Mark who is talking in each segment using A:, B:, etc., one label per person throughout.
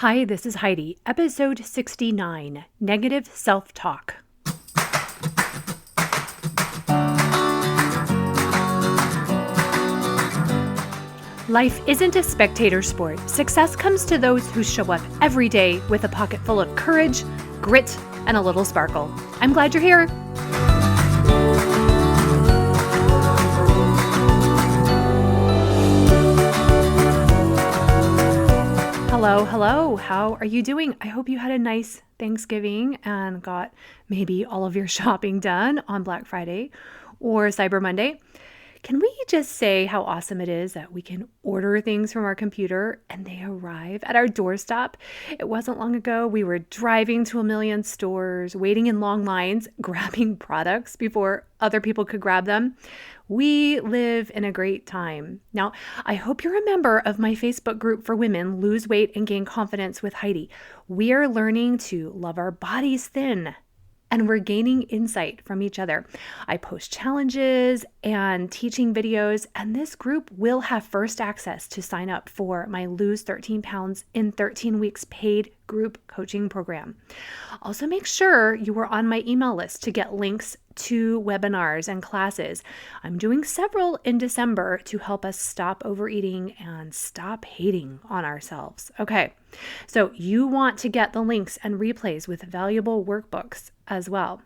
A: Hi, this is Heidi, episode 69, Negative Self-Talk. Life isn't a spectator sport. Success comes to those who show up every day with a pocket full of courage, grit, and a little sparkle. I'm glad you're here. Hello. How are you doing? I hope you had a nice Thanksgiving and got maybe all of your shopping done on Black Friday or Cyber Monday. Can we just say how awesome it is that we can order things from our computer and they arrive at our doorstep? It wasn't long ago we were driving to a million stores, waiting in long lines, grabbing products before other people could grab them. We live in a great time. Now, I hope you're a member of my Facebook group for women, Lose Weight and Gain Confidence with Heidi. We are learning to love our bodies thin, and we're gaining insight from each other. I post challenges and teaching videos, and this group will have first access to sign up for my Lose 13 Pounds in 13 Weeks paid group coaching program. Also, make sure you are on my email list to get links to webinars and classes. I'm doing several in December to help us stop overeating and stop hating on ourselves. Okay, so you want to get the links and replays with valuable workbooks as well.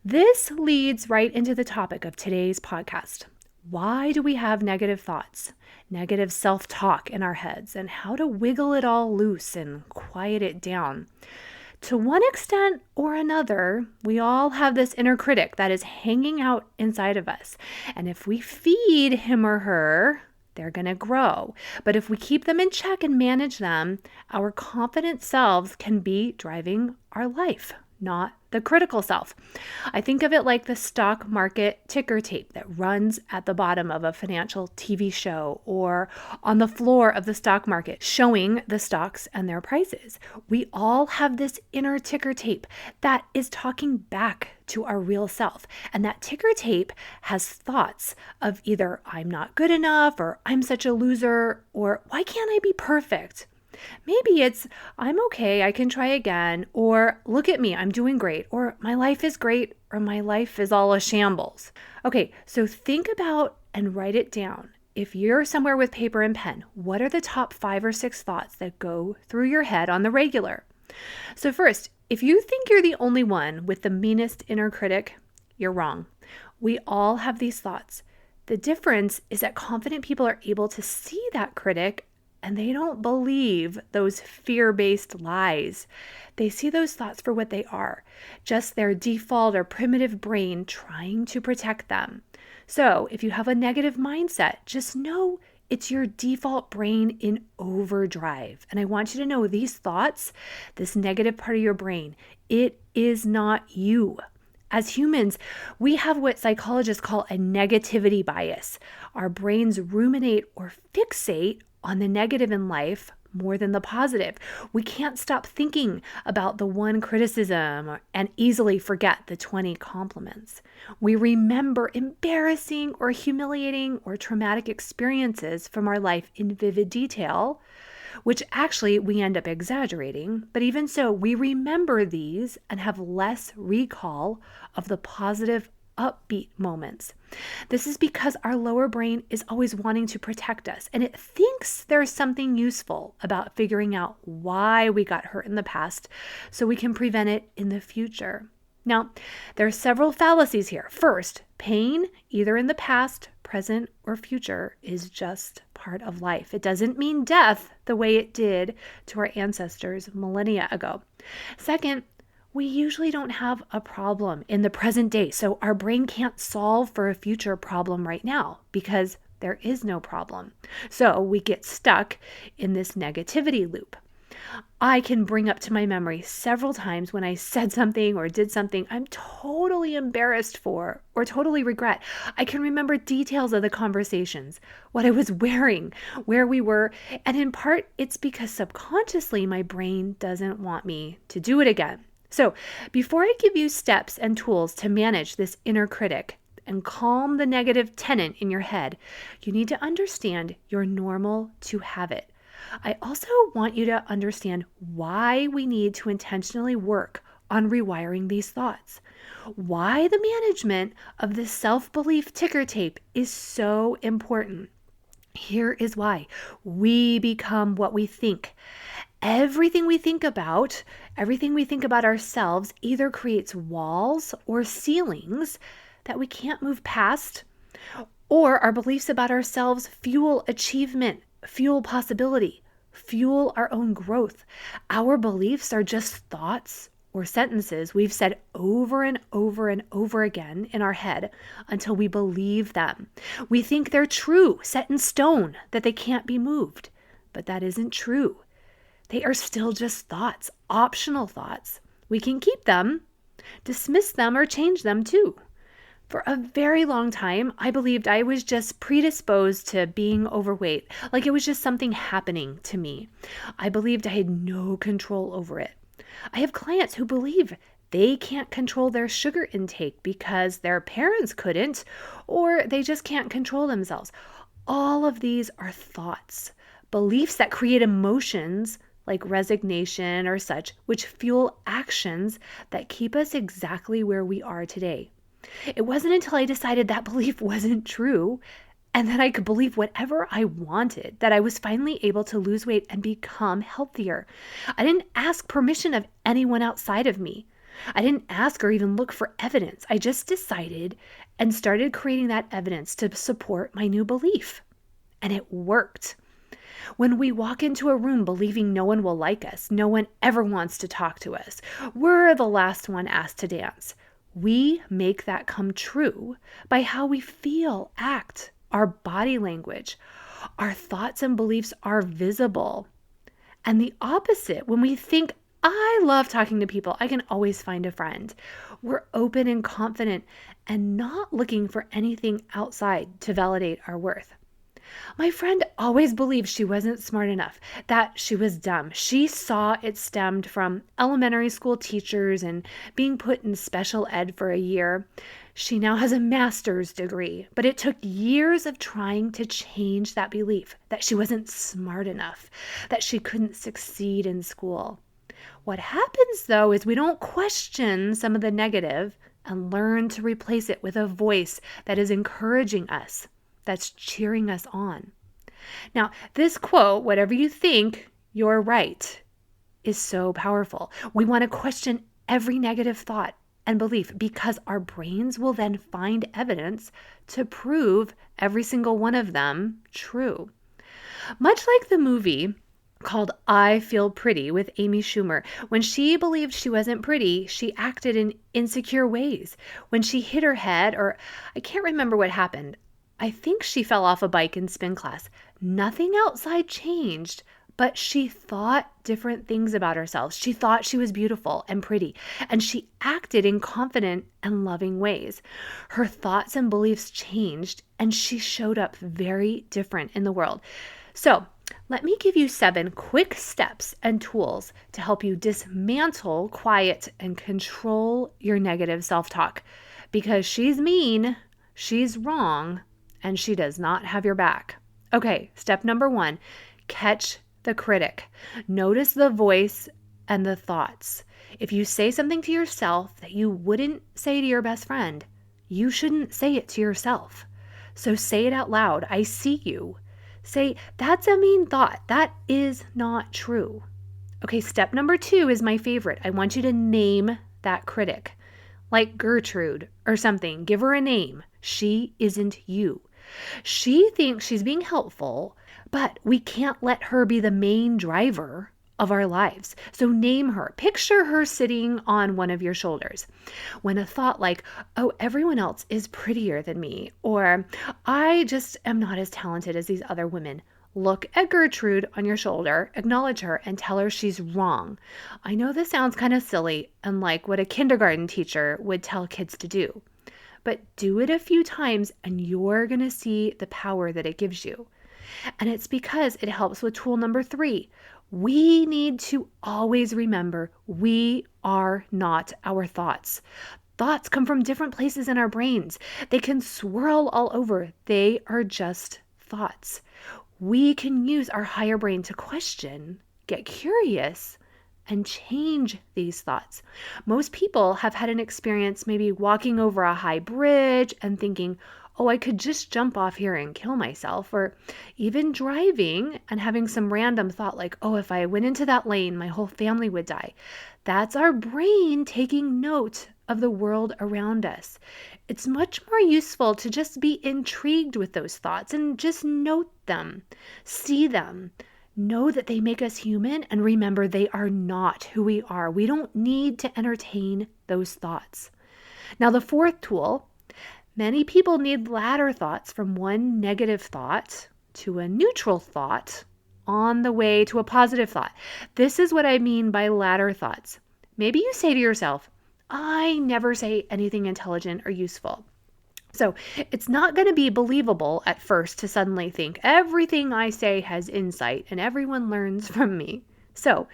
A: This leads right into the topic of today's podcast. Why do we have negative thoughts, negative self-talk in our heads, and how to wiggle it all loose and quiet it down? To one extent or another, we all have this inner critic that is hanging out inside of us. And if we feed him or her, they're going to grow. But if we keep them in check and manage them, our confident selves can be driving our life, not the critical self. I think of it like the stock market ticker tape that runs at the bottom of a financial TV show or on the floor of the stock market, showing the stocks and their prices. We all have this inner ticker tape that is talking back to our real self. And that ticker tape has thoughts of either I'm not good enough, or I'm such a loser, or why can't I be perfect? Maybe it's, I'm okay, I can try again, or look at me, I'm doing great, or my life is great, or my life is all a shambles. Okay, so think about and write it down. If you're somewhere with paper and pen, what are the top 5 or 6 thoughts that go through your head on the regular? So first, if you think you're the only one with the meanest inner critic, you're wrong. We all have these thoughts. The difference is that confident people are able to see that critic and they don't believe those fear-based lies. They see those thoughts for what they are, just their default or primitive brain trying to protect them. So if you have a negative mindset, just know it's your default brain in overdrive. And I want you to know these thoughts, this negative part of your brain, it is not you. As humans, we have what psychologists call a negativity bias. Our brains ruminate or fixate on the negative in life more than the positive. We can't stop thinking about the one criticism and easily forget the 20 compliments. We remember embarrassing or humiliating or traumatic experiences from our life in vivid detail, which actually we end up exaggerating. But even so, we remember these and have less recall of the positive upbeat moments. This is because our lower brain is always wanting to protect us, and it thinks there's something useful about figuring out why we got hurt in the past so we can prevent it in the future. Now, there are several fallacies here. First, pain, either in the past, present, or future, is just part of life. It doesn't mean death the way it did to our ancestors millennia ago. Second, we usually don't have a problem in the present day, so our brain can't solve for a future problem right now because there is no problem. So we get stuck in this negativity loop. I can bring up to my memory several times when I said something or did something I'm totally embarrassed for or totally regret. I can remember details of the conversations, what I was wearing, where we were, and in part it's because subconsciously my brain doesn't want me to do it again. So before I give you steps and tools to manage this inner critic and calm the negative tenant in your head, you need to understand you're normal to have it. I also want you to understand why we need to intentionally work on rewiring these thoughts. Why the management of the self-belief ticker tape is so important. Here is why. We become what we think. Everything we think about, everything we think about ourselves either creates walls or ceilings that we can't move past, or our beliefs about ourselves fuel achievement, fuel possibility, fuel our own growth. Our beliefs are just thoughts or sentences we've said over and over and over again in our head until we believe them. We think they're true, set in stone, that they can't be moved. But that isn't true. They are still just thoughts, optional thoughts. We can keep them, dismiss them, or change them too. For a very long time, I believed I was just predisposed to being overweight, like it was just something happening to me. I believed I had no control over it. I have clients who believe they can't control their sugar intake because their parents couldn't, or they just can't control themselves. All of these are thoughts, beliefs that create emotions like resignation or such, which fuel actions that keep us exactly where we are today. It wasn't until I decided that belief wasn't true and that I could believe whatever I wanted that I was finally able to lose weight and become healthier. I didn't ask permission of anyone outside of me. I didn't ask or even look for evidence. I just decided and started creating that evidence to support my new belief. And it worked. When we walk into a room believing no one will like us, no one ever wants to talk to us, we're the last one asked to dance. We make that come true by how we feel, act, our body language. Our thoughts and beliefs are visible. And the opposite, when we think, I love talking to people, I can always find a friend. We're open and confident and not looking for anything outside to validate our worth. My friend always believed she wasn't smart enough, that she was dumb. She saw it stemmed from elementary school teachers and being put in special ed for a year. She now has a master's degree, but it took years of trying to change that belief that she wasn't smart enough, that she couldn't succeed in school. What happens, though, is we don't question some of the negative and learn to replace it with a voice that is encouraging us, that's cheering us on. Now, this quote, whatever you think, you're right, is so powerful. We want to question every negative thought and belief because our brains will then find evidence to prove every single one of them true. Much like the movie called I Feel Pretty with Amy Schumer. When she believed she wasn't pretty, she acted in insecure ways. When she hit her head, or I can't remember what happened, I think she fell off a bike in spin class. Nothing outside changed, but she thought different things about herself. She thought she was beautiful and pretty, and she acted in confident and loving ways. Her thoughts and beliefs changed, and she showed up very different in the world. So, let me give you 7 quick steps and tools to help you dismantle, quiet, and control your negative self-talk. Because she's mean, she's wrong, and she does not have your back. Okay, step number 1, catch the critic. Notice the voice and the thoughts. If you say something to yourself that you wouldn't say to your best friend, you shouldn't say it to yourself. So say it out loud. I see you. Say, that's a mean thought. That is not true. Okay, step number 2 is my favorite. I want you to name that critic. Like Gertrude or something. Give her a name. She isn't you. She thinks she's being helpful, but we can't let her be the main driver of our lives. So name her. Picture her sitting on one of your shoulders. When a thought like, oh, everyone else is prettier than me, or I just am not as talented as these other women, look at Gertrude on your shoulder, acknowledge her, and tell her she's wrong. I know this sounds kind of silly and like what a kindergarten teacher would tell kids to do. But do it a few times and you're going to see the power that it gives you. And it's because it helps with tool number 3. We need to always remember we are not our thoughts. Thoughts come from different places in our brains. They can swirl all over. They are just thoughts. we can use our higher brain to question, get curious, and change these thoughts. Most people have had an experience maybe walking over a high bridge and thinking, oh, I could just jump off here and kill myself, or even driving and having some random thought like, oh, if I went into that lane, my whole family would die. That's our brain taking note of the world around us. It's much more useful to just be intrigued with those thoughts and just note them, see them, know that they make us human, and remember they are not who we are. We don't need to entertain those thoughts. Now, the fourth tool, many people need ladder thoughts from one negative thought to a neutral thought on the way to a positive thought. This is what I mean by ladder thoughts. Maybe you say to yourself, I never say anything intelligent or useful. So it's not going to be believable at first to suddenly think everything I say has insight and everyone learns from me. So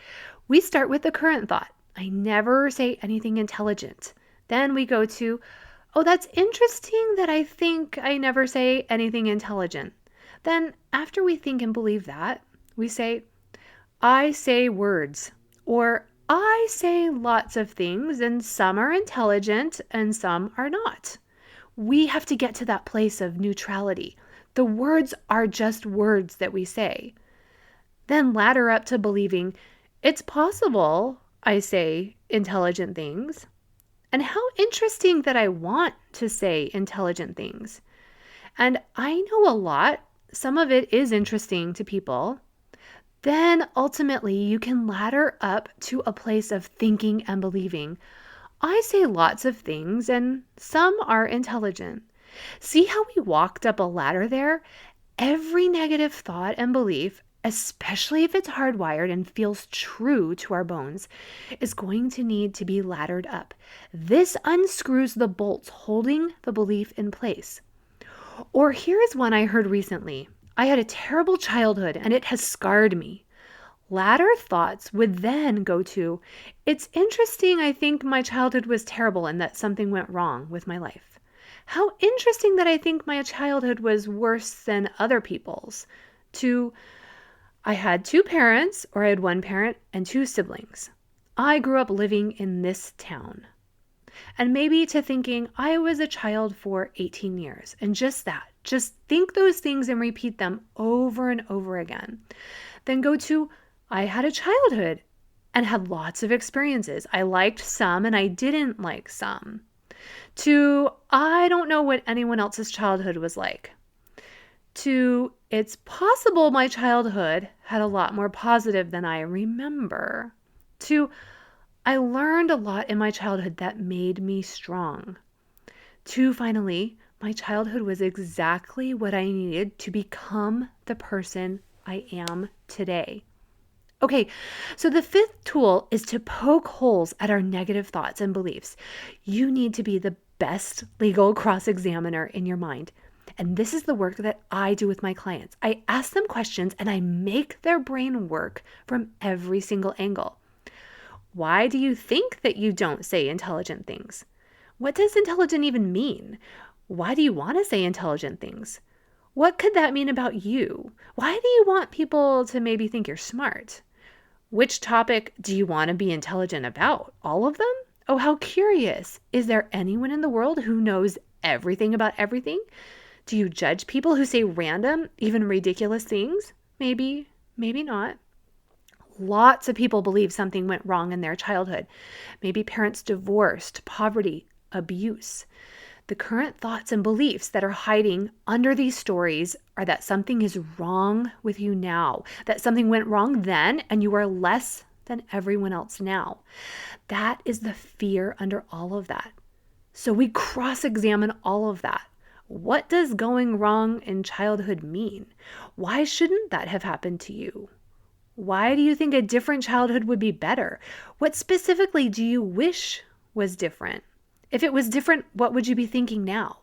A: we start with the current thought. I never say anything intelligent. Then we go to, oh, that's interesting that I think I never say anything intelligent. Then after we think and believe that, we say, I say words, or I say lots of things and some are intelligent and some are not. We have to get to that place of neutrality. The words are just words that we say. Then ladder up to believing it's possible I say intelligent things. And how interesting that I want to say intelligent things. And I know a lot. Some of it is interesting to people. Then ultimately you can ladder up to a place of thinking and believing. I say lots of things and some are intelligent. See how we walked up a ladder there? Every negative thought and belief, especially if it's hardwired and feels true to our bones, is going to need to be laddered up. This unscrews the bolts holding the belief in place. Or here is one I heard recently. I had a terrible childhood and it has scarred me. Ladder thoughts would then go to, it's interesting I think my childhood was terrible and that something went wrong with my life. How interesting that I think my childhood was worse than other people's. To, I had two parents, or I had one parent and two siblings. I grew up living in this town. And maybe to thinking I was a child for 18 years. And just that, just think those things and repeat them over and over again. Then go to, I had a childhood and had lots of experiences. I liked some and I didn't like some. To, I don't know what anyone else's childhood was like. To, it's possible my childhood had a lot more positive than I remember. To, I learned a lot in my childhood that made me strong. To, finally, my childhood was exactly what I needed to become the person I am today. Okay, so the fifth tool is to poke holes at our negative thoughts and beliefs. You need to be the best legal cross-examiner in your mind. And this is the work that I do with my clients. I ask them questions and I make their brain work from every single angle. Why do you think that you don't say intelligent things? What does intelligent even mean? Why do you want to say intelligent things? What could that mean about you? Why do you want people to maybe think you're smart? Which topic do you want to be intelligent about? All of them? Oh, how curious. Is there anyone in the world who knows everything about everything? Do you judge people who say random, even ridiculous things? Maybe, maybe not. Lots of people believe something went wrong in their childhood. Maybe parents divorced, poverty, abuse. The current thoughts and beliefs that are hiding under these stories are that something is wrong with you now, that something went wrong then and you are less than everyone else now. That is the fear under all of that. So we cross-examine all of that. What does going wrong in childhood mean? Why shouldn't that have happened to you? Why do you think a different childhood would be better? What specifically do you wish was different? If it was different, what would you be thinking now?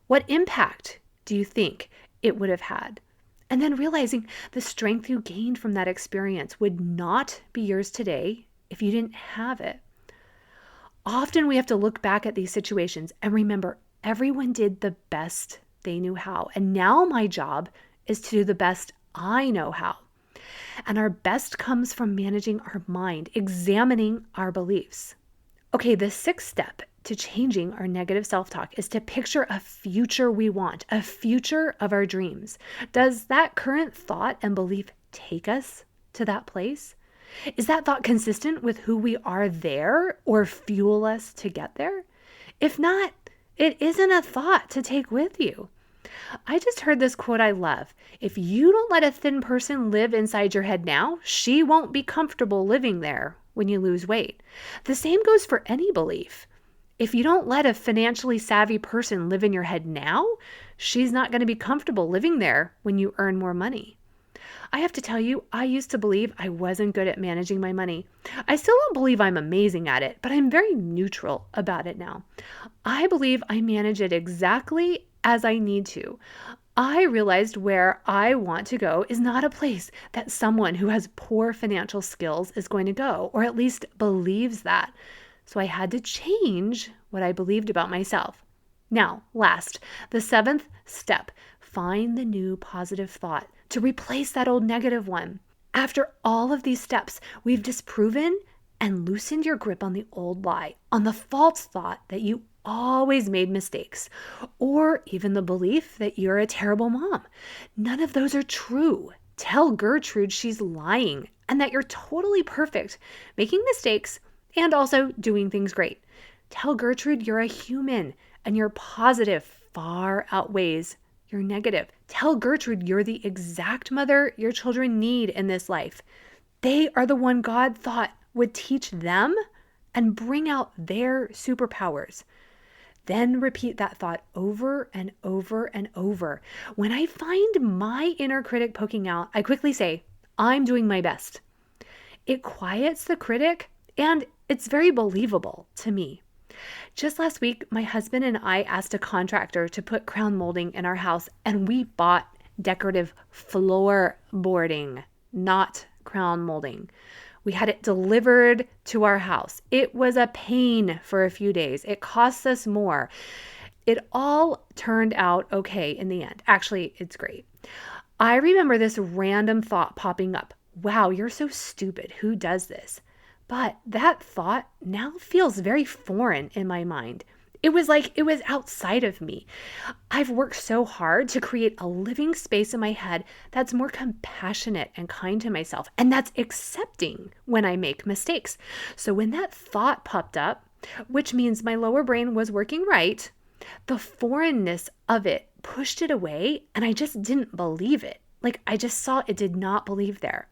A: What impact do you think it would have had? And then realizing the strength you gained from that experience would not be yours today if you didn't have it. Often we have to look back at these situations and remember everyone did the best they knew how. And now my job is to do the best I know how. And our best comes from managing our mind, examining our beliefs. Okay, the sixth step to changing our negative self-talk is to picture a future we want, a future of our dreams. Does that current thought and belief take us to that place? Is that thought consistent with who we are there or fuel us to get there? If not, it isn't a thought to take with you. I just heard this quote I love. If you don't let a thin person live inside your head now, she won't be comfortable living there when you lose weight. The same goes for any belief. If you don't let a financially savvy person live in your head now, she's not going to be comfortable living there when you earn more money. I have to tell you, I used to believe I wasn't good at managing my money. I still don't believe I'm amazing at it, but I'm very neutral about it now. I believe I manage it exactly as I need to. I realized where I want to go is not a place that someone who has poor financial skills is going to go, or at least believes that. So I had to change what I believed about myself. Now, last, the seventh step, find the new positive thought to replace that old negative one. After all of these steps, we've disproven and loosened your grip on the old lie, on the false thought that you always made mistakes, or even the belief that you're a terrible mom. None of those are true. Tell Gertrude she's lying and that you're totally perfect, making mistakes and also doing things great. Tell Gertrude you're a human and your positive far outweighs your negative. Tell Gertrude you're the exact mother your children need in this life. They are the one God thought would teach them and bring out their superpowers. Then repeat that thought over and over and over. When I find my inner critic poking out, I quickly say, I'm doing my best. It quiets the critic and it's very believable to me. Just last week, my husband and I asked a contractor to put crown molding in our house, and we bought decorative floorboarding, not crown molding. We had it delivered to our house. It was a pain for a few days. It cost us more. It all turned out okay in the end. Actually, it's great. I remember this random thought popping up. Wow, you're so stupid. Who does this? But that thought now feels very foreign in my mind. It was like it was outside of me. I've worked so hard to create a living space in my head that's more compassionate and kind to myself, and that's accepting when I make mistakes. So when that thought popped up, which means my lower brain was working right, the foreignness of it pushed it away, and I just didn't believe it. Like I just saw it did not believe there.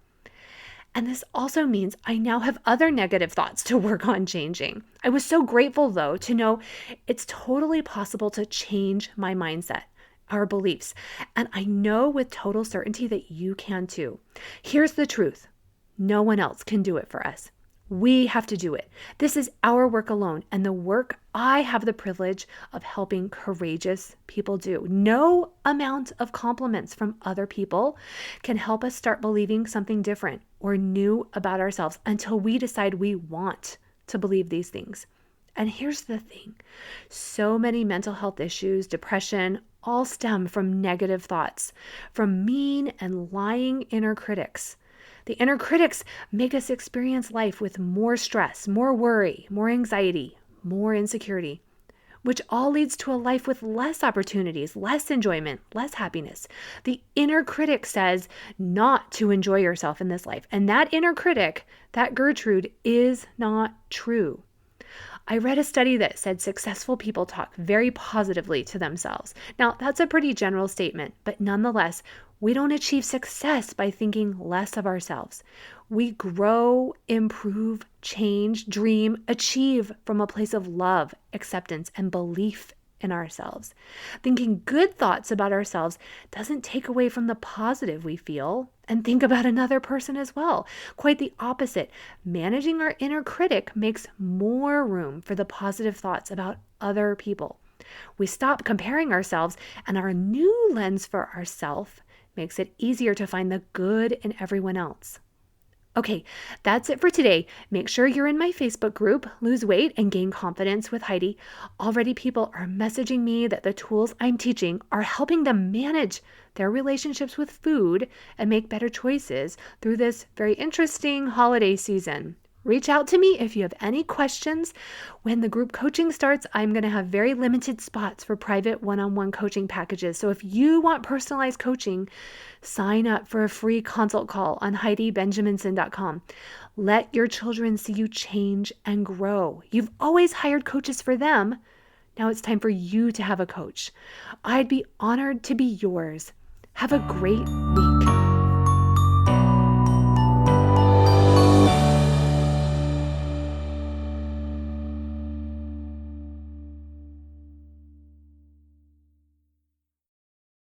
A: And this also means I now have other negative thoughts to work on changing. I was so grateful, though, to know it's totally possible to change my mindset, our beliefs. And I know with total certainty that you can too. Here's the truth. No one else can do it for us. We have to do it. This is our work alone, and the work I have the privilege of helping courageous people do. No amount of compliments from other people can help us start believing something different or new about ourselves until we decide we want to believe these things. And here's the thing. So many mental health issues, depression, all stem from negative thoughts, from mean and lying inner critics. The inner critics make us experience life with more stress, more worry, more anxiety, more insecurity, which all leads to a life with less opportunities, less enjoyment, less happiness. The inner critic says not to enjoy yourself in this life. And that inner critic, that Gertrude, is not true. I read a study that said successful people talk very positively to themselves. Now, that's a pretty general statement, but nonetheless, we don't achieve success by thinking less of ourselves. We grow, improve, change, dream, achieve from a place of love, acceptance, and belief in ourselves. Thinking good thoughts about ourselves doesn't take away from the positive we feel and think about another person as well. Quite the opposite. Managing our inner critic makes more room for the positive thoughts about other people. We stop comparing ourselves, and our new lens for ourselves makes it easier to find the good in everyone else. Okay, that's it for today. Make sure you're in my Facebook group, Lose Weight and Gain Confidence with Heidi. Already, people are messaging me that the tools I'm teaching are helping them manage their relationships with food and make better choices through this very interesting holiday season. Reach out to me if you have any questions. When the group coaching starts, I'm going to have very limited spots for private one-on-one coaching packages. So if you want personalized coaching, sign up for a free consult call on HeidiBenjaminson.com. Let your children see you change and grow. You've always hired coaches for them. Now it's time for you to have a coach. I'd be honored to be yours. Have a great week.